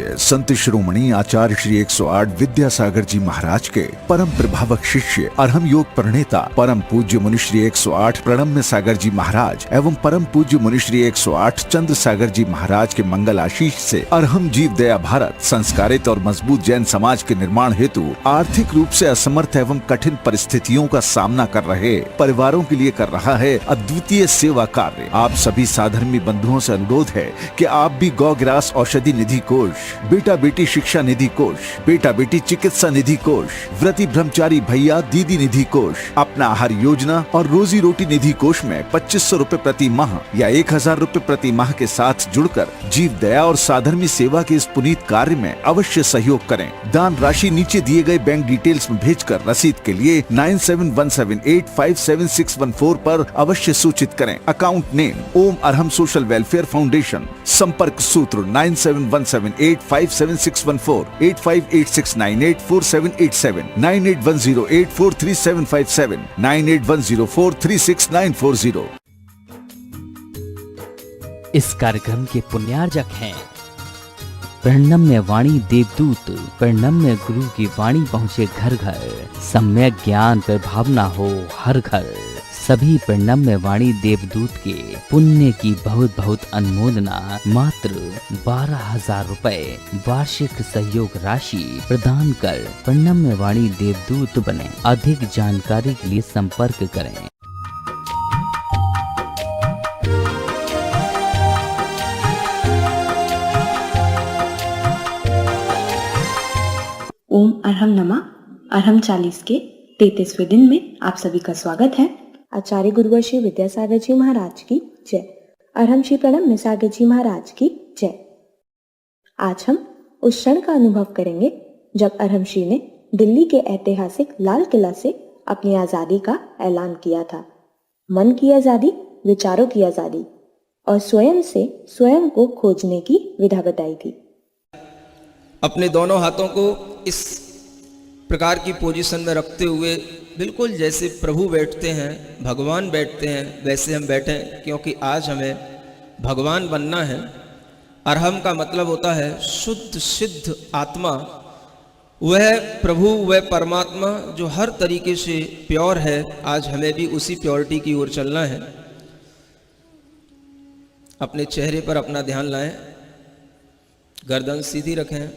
पूज्य संत श्रोमणी आचार्य श्री 108 विद्यासागर जी महाराज के परम प्रभावक शिष्य अरहम योग प्रणेता परम पूज्य मुनि श्री 108 प्रणम्य सागर जी महाराज एवं परम पूज्य मुनि श्री 108 चंद्र सागर जी महाराज के मंगल आशीष से अरहम जीव दया भारत संस्कारित और मजबूत जैन समाज के निर्माण हेतु आर्थिक रूप से असमर्थ एवं कठिन परिस्थितियों का सामना कर रहे परिवारों के लिए कर रहा है अद्वितीय सेवा कार्य। आप सभी साधर्मी बंधुओं से अनुरोध है कि आप भी गौ ग्रास औषधि निधि कोष, बेटा बेटी शिक्षा निधि कोष, बेटा बेटी चिकित्सा निधि कोष, व्रती ब्रह्मचारी भैया दीदी निधि कोष, अपना आहार योजना और रोजी रोटी निधि कोष में 2500 रूपए प्रति माह या 1000 रूपए प्रति माह के साथ जुड़कर जीव दया और साधर्मी सेवा के इस पुनीत कार्य में अवश्य सहयोग करें। दान राशि नीचे दिए गए बैंक डिटेल्स में भेजकर रसीद के लिए 9717857614 पर अवश्य सूचित करें। अकाउंट नेम ओम अरहम सोशल वेलफेयर फाउंडेशन। संपर्क सूत्र 9717857614, 8586984787, 9810843757, 9810436940। इस कार्यक्रम के पुण्यार्जक हैं प्रणम्य वाणी देवदूत। प्रणम्य गुरु की वाणी पहुँचे घर घर, सम्यक ज्ञान प्रभावना हो हर घर। सभी प्रणम्य वाणी देवदूत के पुण्य की बहुत बहुत अनुमोदना मात्र 12,000 रुपए वार्षिक सहयोग राशि प्रदान कर प्रणम्य वाणी देवदूत बने। अधिक जानकारी के लिए संपर्क करें। ओम अरहम नमः। अरहम 40 के 33वें दिन में आप सभी का स्वागत है। आचार्य गुरुवर श्री विद्यासागर जी महाराज की जय। अरहम श्री प्रणम्य सागर जी महाराज की जय। आज हम उस क्षण का अनुभव करेंगे जब अरहम श्री ने दिल्ली के ऐतिहासिक लाल किला से अपनी आजादी का ऐलान किया था। मन की आजादी, विचारों की आजादी और स्वयं से स्वयं को खोजने की विधा बताई थी। अपने दोनों हाथों को इस प्रकार की पोजीशन में रखते हुए बिल्कुल जैसे प्रभु बैठते हैं, भगवान बैठते हैं, वैसे हम बैठें, क्योंकि आज हमें भगवान बनना है। अरहम का मतलब होता है शुद्ध सिद्ध आत्मा। वह प्रभु, वह परमात्मा जो हर तरीके से प्योर है। आज हमें भी उसी प्योरिटी की ओर चलना है। अपने चेहरे पर अपना ध्यान लाएं, गर्दन सीधी रखें,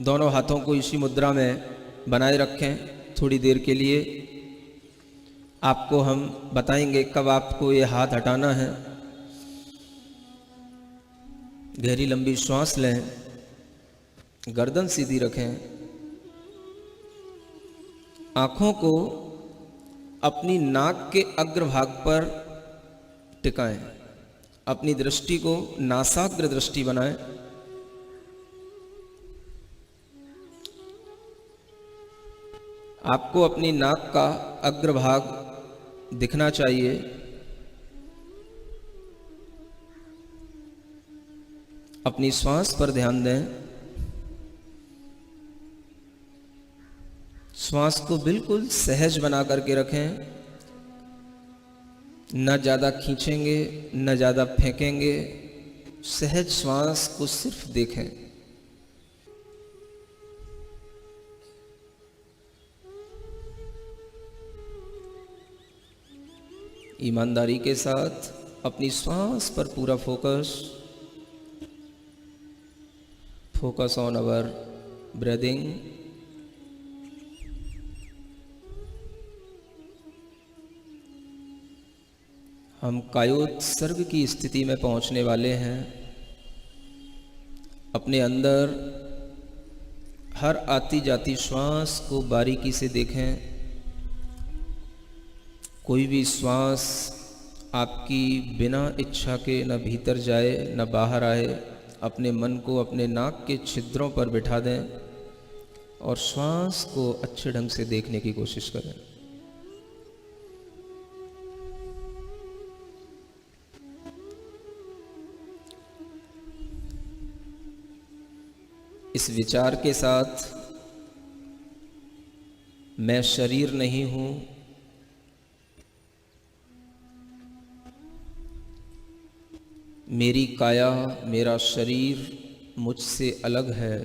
दोनों हाथों को इसी मुद्रा में बनाए रखें। थोड़ी देर के लिए आपको हम बताएंगे कब आपको ये हाथ हटाना है। गहरी लंबी श्वास लें, गर्दन सीधी रखें, आंखों को अपनी नाक के अग्रभाग पर टिकाएं, अपनी दृष्टि को नासाग्र दृष्टि बनाएं। आपको अपनी नाक का अग्रभाग दिखना चाहिए। अपनी श्वास पर ध्यान दें। श्वास को बिल्कुल सहज बना करके रखें। न ज़्यादा खींचेंगे, न ज़्यादा फेंकेंगे। सहज श्वास को सिर्फ देखें। ईमानदारी के साथ अपनी श्वास पर पूरा फोकस ऑन अवर ब्रीदिंग। हम कायोत्सर्ग की स्थिति में पहुंचने वाले हैं। अपने अंदर हर आती जाती श्वास को बारीकी से देखें। कोई भी श्वास आपकी बिना इच्छा के न भीतर जाए न बाहर आए। अपने मन को अपने नाक के छिद्रों पर बिठा दें और श्वास को अच्छे ढंग से देखने की कोशिश करें। इस विचार के साथ, मैं शरीर नहीं हूं, मेरी काया, मेरा शरीर मुझसे अलग है।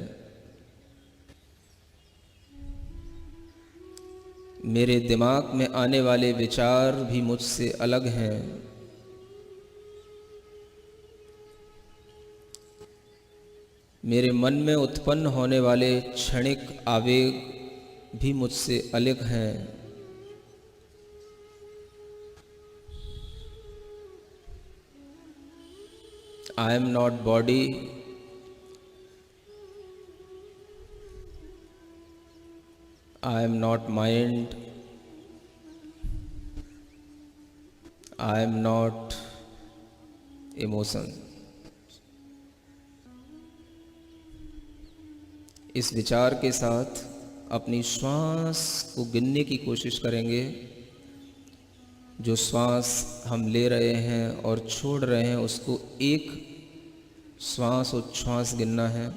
मेरे दिमाग में आने वाले विचार भी मुझसे अलग हैं। मेरे मन में उत्पन्न होने वाले क्षणिक आवेग भी मुझसे अलग हैं। I am not body, I am not mind, I am not emotion। इस विचार के साथ अपनी श्वास को गिनने की कोशिश करेंगे। जो श्वास हम ले रहे हैं और छोड़ रहे हैं उसको एक श्वास उच्छ्वास गिनना है।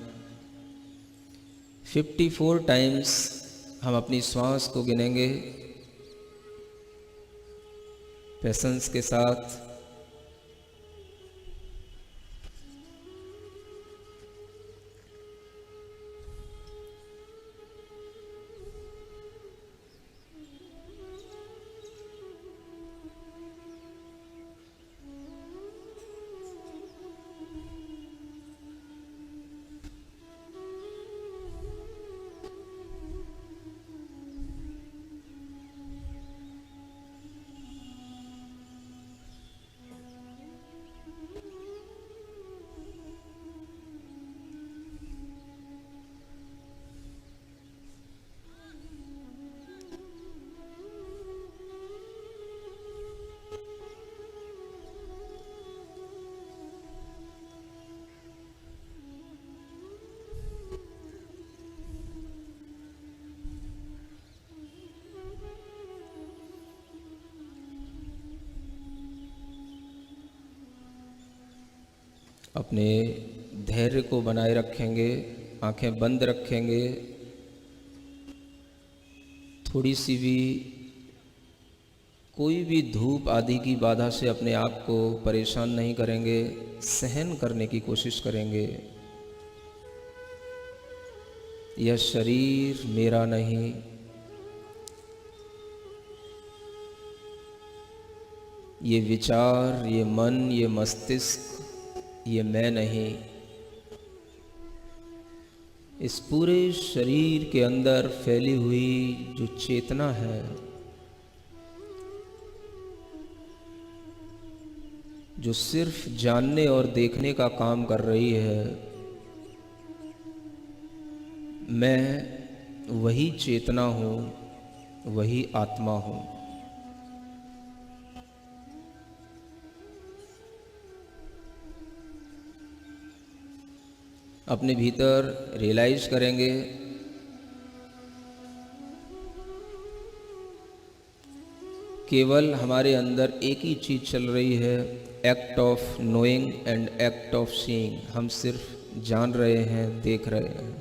54 टाइम्स हम अपनी श्वास को गिनेंगे पेशेंस के साथ। अपने धैर्य को बनाए रखेंगे, आंखें बंद रखेंगे। थोड़ी सी भी कोई भी धूप आदि की बाधा से अपने आप को परेशान नहीं करेंगे, सहन करने की कोशिश करेंगे। यह शरीर मेरा नहीं, ये विचार, ये मन, ये मस्तिष्क, ये मैं नहीं। इस पूरे शरीर के अंदर फैली हुई जो चेतना है, जो सिर्फ जानने और देखने का काम कर रही है, मैं वही चेतना हूँ, वही आत्मा हूँ। अपने भीतर रियलाइज करेंगे केवल हमारे अंदर एक ही चीज़ चल रही है, act of knowing and act of seeing. हम सिर्फ जान रहे हैं, देख रहे हैं।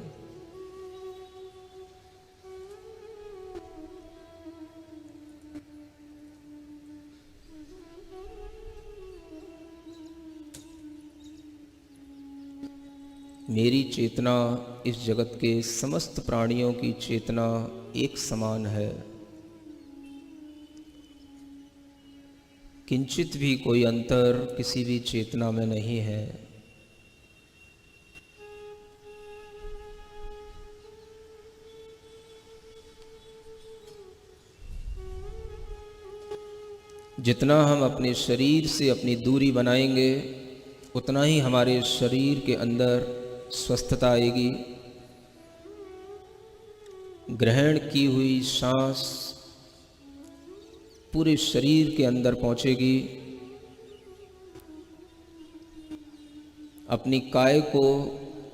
मेरी चेतना इस जगत के समस्त प्राणियों की चेतना एक समान है। किंचित भी कोई अंतर किसी भी चेतना में नहीं है। जितना हम अपने शरीर से अपनी दूरी बनाएंगे, उतना ही हमारे शरीर के अंदर स्वस्थता आएगी। ग्रहण की हुई सांस पूरे शरीर के अंदर पहुंचेगी। अपनी काय को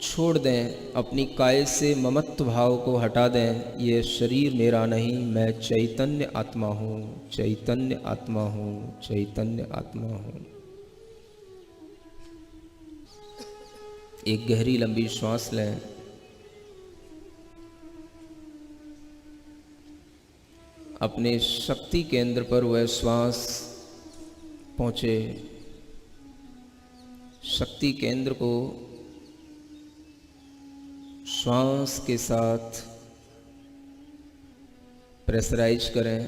छोड़ दें, अपनी काय से ममत्व भाव को हटा दें। ये शरीर मेरा नहीं, मैं चैतन्य आत्मा हूँ, चैतन्य आत्मा हूँ, चैतन्य आत्मा हूँ। एक गहरी लंबी श्वास लें। अपने शक्ति केंद्र पर वह श्वास पहुँचे। शक्ति केंद्र को श्वास के साथ प्रेशराइज करें।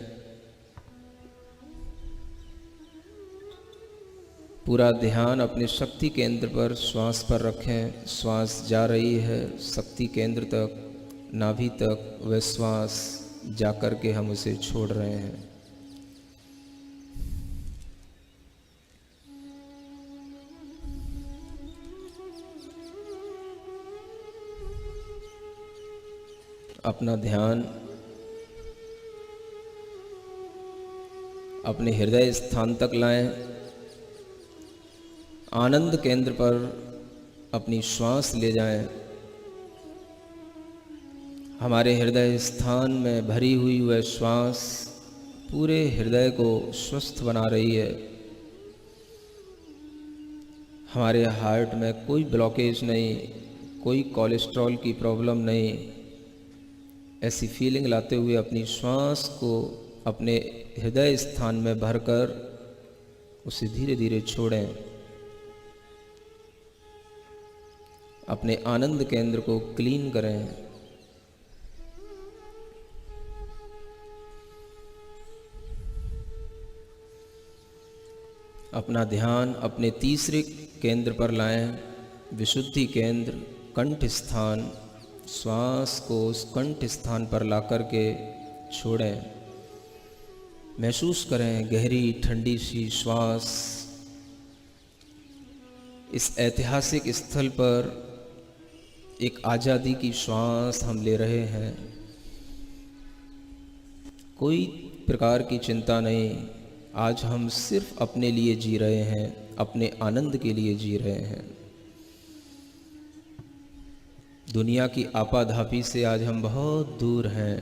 पूरा ध्यान अपने शक्ति केंद्र पर श्वास पर रखें। श्वास जा रही है शक्ति केंद्र तक, नाभि तक, वह श्वास जाकर के हम उसे छोड़ रहे हैं। अपना ध्यान अपने हृदय स्थान तक लाएं। आनंद केंद्र पर अपनी श्वास ले जाएं। हमारे हृदय स्थान में भरी हुई वह श्वास पूरे हृदय को स्वस्थ बना रही है। हमारे हार्ट में कोई ब्लॉकेज नहीं, कोई कोलेस्ट्रॉल की प्रॉब्लम नहीं। ऐसी फीलिंग लाते हुए अपनी श्वास को अपने हृदय स्थान में भरकर उसे धीरे धीरे छोड़ें। अपने आनंद केंद्र को क्लीन करें। अपना ध्यान अपने तीसरे केंद्र पर लाएं, विशुद्धि केंद्र, कंठ स्थान। श्वास को उस कंठ स्थान पर लाकर के छोड़ें। महसूस करें गहरी ठंडी सी श्वास। इस ऐतिहासिक स्थल पर एक आज़ादी की श्वास हम ले रहे हैं। कोई प्रकार की चिंता नहीं। आज हम सिर्फ अपने लिए जी रहे हैं, अपने आनंद के लिए जी रहे हैं। दुनिया की आपाधापी से आज हम बहुत दूर हैं।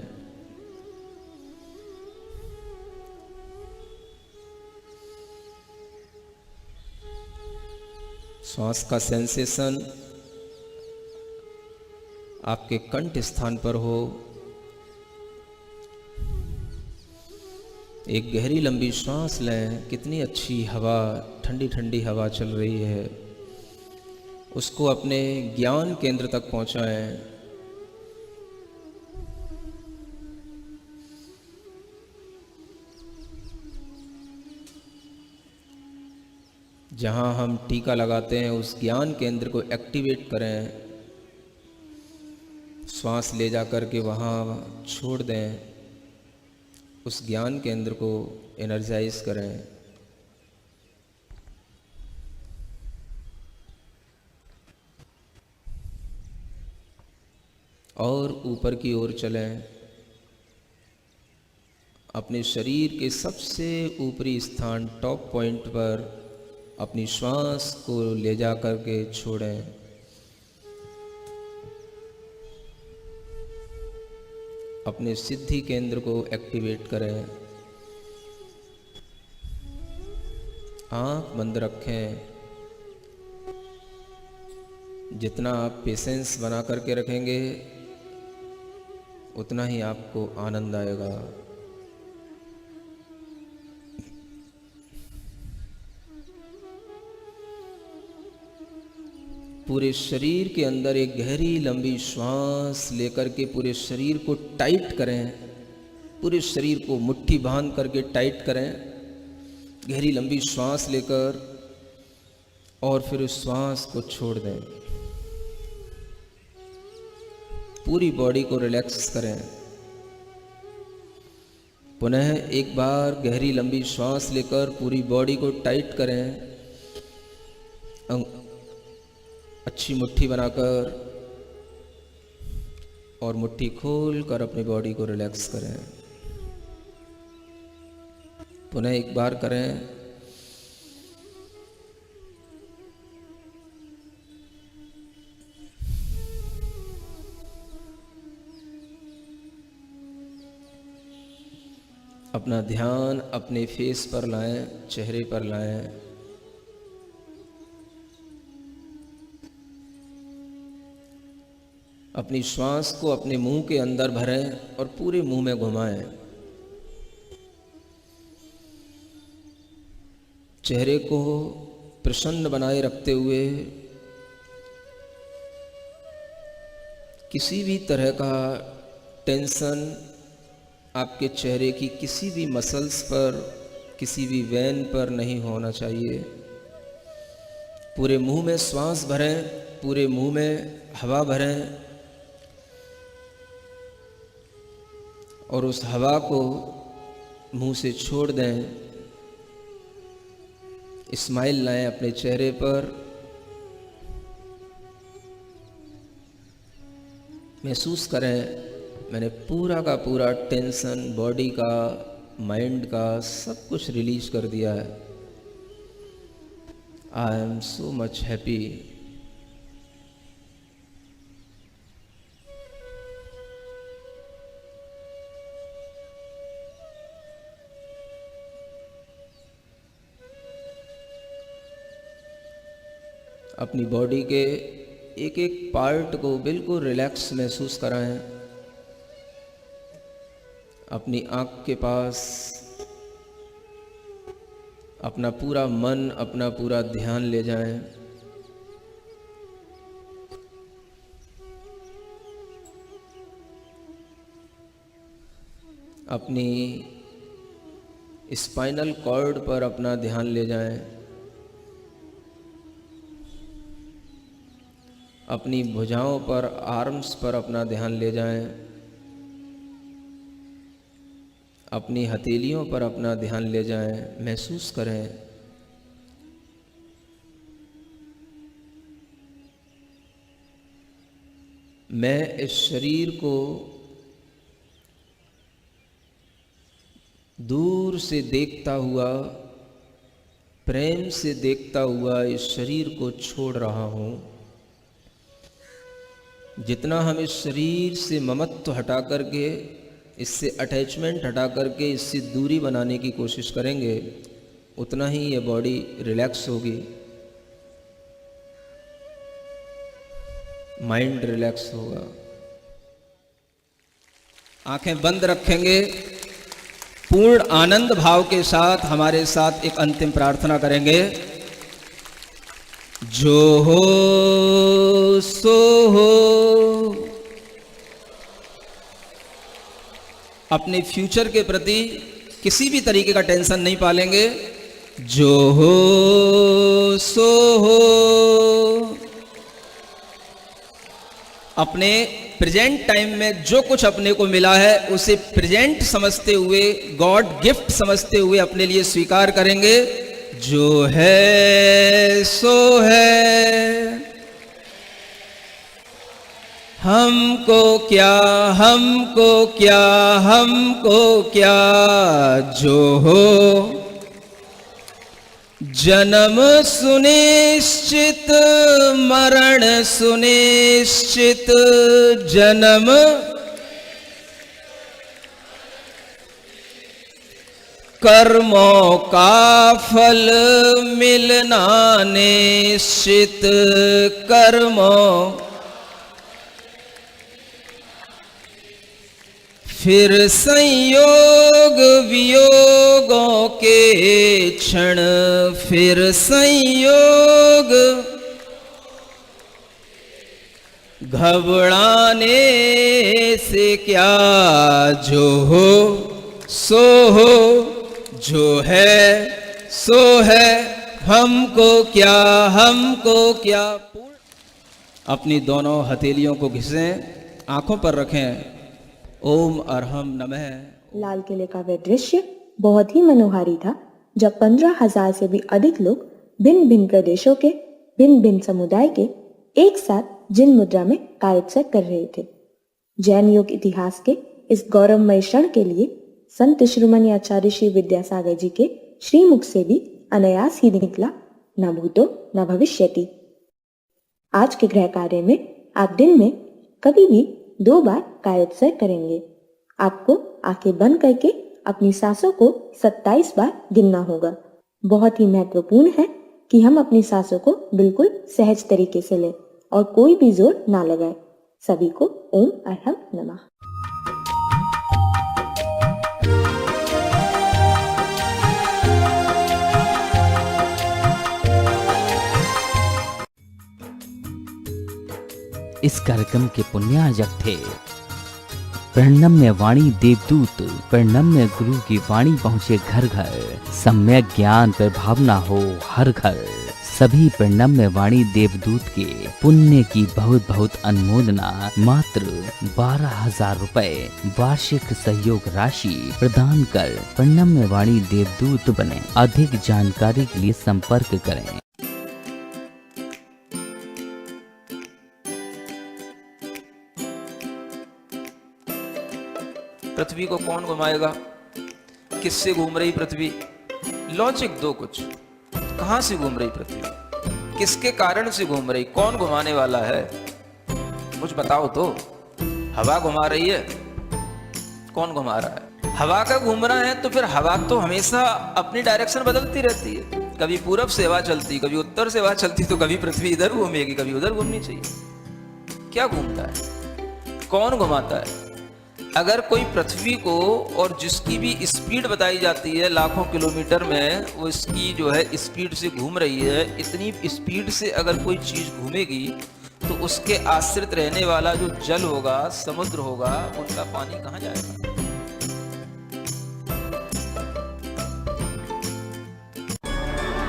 श्वास का सेंसेशन आपके कंठ स्थान पर हो। एक गहरी लंबी श्वास लें। कितनी अच्छी हवा, ठंडी ठंडी हवा चल रही है। उसको अपने ज्ञान केंद्र तक पहुंचाएं। जहां हम टीका लगाते हैं उस ज्ञान केंद्र को एक्टिवेट करें। श्वास ले जाकर के वहां छोड़ दें। उस ज्ञान केंद्र को एनर्जाइज करें। और ऊपर की ओर चलें। अपने शरीर के सबसे ऊपरी स्थान, टॉप पॉइंट पर अपनी श्वास को ले जा कर के छोड़ें। अपने सिद्धि केंद्र को एक्टिवेट करें। आंख बंद रखें। जितना आप पेशेंस बना करके रखेंगे उतना ही आपको आनंद आएगा। पूरे शरीर के अंदर एक गहरी लंबी श्वास लेकर के पूरे शरीर को टाइट करें। पूरे शरीर को मुट्ठी बांध करके टाइट करें। गहरी लंबी श्वास लेकर और फिर उस श्वास को छोड़ दें। पूरी बॉडी को रिलैक्स करें। पुनः एक बार गहरी लंबी श्वास लेकर पूरी बॉडी को टाइट करें। अच्छी मुट्ठी बनाकर और मुट्ठी खोलकर अपनी बॉडी को रिलैक्स करें। पुनः एक बार करें। अपना ध्यान अपने फेस पर लाएं, चेहरे पर लाएं। अपनी श्वास को अपने मुंह के अंदर भरें और पूरे मुंह में घुमाएं। चेहरे को प्रसन्न बनाए रखते हुए किसी भी तरह का टेंशन आपके चेहरे की किसी भी मसल्स पर, किसी भी वेन पर नहीं होना चाहिए। पूरे मुंह में श्वास भरें, पूरे मुंह में हवा भरें और उस हवा को मुंह से छोड़ दें। स्माइल लाएं अपने चेहरे पर। महसूस करें मैंने पूरा का पूरा टेंशन बॉडी का, माइंड का, सब कुछ रिलीज कर दिया है। I am so much happy. अपनी बॉडी के एक एक पार्ट को बिल्कुल रिलैक्स महसूस कराएं। अपनी आँख के पास अपना पूरा मन, अपना पूरा ध्यान ले जाएं। अपनी स्पाइनल कॉर्ड पर अपना ध्यान ले जाएं। अपनी भुजाओं पर, आर्म्स पर अपना ध्यान ले जाएं। अपनी हथेलियों पर अपना ध्यान ले जाएं। महसूस करें मैं इस शरीर को दूर से देखता हुआ, प्रेम से देखता हुआ इस शरीर को छोड़ रहा हूँ। जितना हम इस शरीर से ममत्व हटा करके, इससे अटैचमेंट हटा करके, इससे दूरी बनाने की कोशिश करेंगे, उतना ही ये बॉडी रिलैक्स होगी, माइंड रिलैक्स होगा। आंखें बंद रखेंगे। पूर्ण आनंद भाव के साथ हमारे साथ एक अंतिम प्रार्थना करेंगे। जो हो सो हो। अपने फ्यूचर के प्रति किसी भी तरीके का टेंशन नहीं पालेंगे। जो हो सो हो। अपने प्रेजेंट टाइम में जो कुछ अपने को मिला है उसे प्रेजेंट समझते हुए, गॉड गिफ्ट समझते हुए अपने लिए स्वीकार करेंगे। जो है सो है। हमको क्या, हमको क्या, हमको क्या। जो हो जन्म सुनिश्चित, मरण सुनिश्चित। जन्म कर्मों का फल मिलना निश्चित। कर्मों फिर संयोग वियोगों के क्षण। फिर संयोग घबराने से क्या। जो हो सो हो। जो है सो है। हमको क्या, हमको क्या। अपनी दोनों हथेलियों को घिसें, आंखों पर रखें। ओम अरहम नमः। लाल किले का वह दृश्य बहुत ही मनोहारी था, जब 15,000 से भी अधिक लोग भिन्न भिन्न प्रदेशों के, भिन्न भिन्न समुदाय के एक साथ जिन मुद्रा में कायोत्सव कर रहे थे। जैन योग इतिहास के इस गौरवमय क्षण के लिए संत शिरोमणि आचार्य श्री विद्यासागर जी के श्रीमुख से भी अनायास ही निकला, न भूतो न भविष्यति। आज के गृह कार्य में आप दिन में कभी भी 2 बार कायोत्सव करेंगे। आपको आंखें बंद करके अपनी सांसों को 27 बार गिनना होगा। बहुत ही महत्वपूर्ण है कि हम अपनी सांसों को बिल्कुल सहज तरीके से लें और कोई भी जोर ना लगाएं। सभी को ओम अरहम नमः। इस कार्यक्रम के पुण्यार्जक थे। प्रणम्य वाणी देवदूत, प्रणम्य गुरु की वाणी पहुँचे घर घर, सम्यक ज्ञान पर भावना हो हर घर। सभी प्रणम्य वाणी देवदूत के पुण्य की बहुत बहुत अनुमोदना मात्र 12,000 रुपए वार्षिक सहयोग राशि प्रदान कर प्रणम्य वाणी देवदूत बने। अधिक जानकारी के लिए संपर्क करें। पृथ्वी को कौन घुमाएगा? किससे घूम रही पृथ्वी? लॉजिक दो कुछ। कहां से घूम रही पृथ्वी? किसके कारण से घूम रही? कौन घुमाने वाला है? कुछ बताओ तो। हवा घुमा रही है? कौन घुमा रहा है? हवा का घूमना है तो फिर हवा तो हमेशा अपनी डायरेक्शन बदलती रहती है। कभी पूरब से हवा चलती, कभी उत्तर से हवा चलती, तो कभी पृथ्वी इधर घूमेगी, कभी उधर घूमनी चाहिए। क्या घूमता है? कौन घुमाता है? अगर कोई पृथ्वी को, और जिसकी भी स्पीड बताई जाती है लाखों किलोमीटर में, वो इसकी जो है स्पीड से घूम रही है, इतनी स्पीड से अगर कोई चीज घूमेगी तो उसके आश्रित रहने वाला जो जल होगा, समुद्र होगा, उनका पानी कहाँ जाएगा?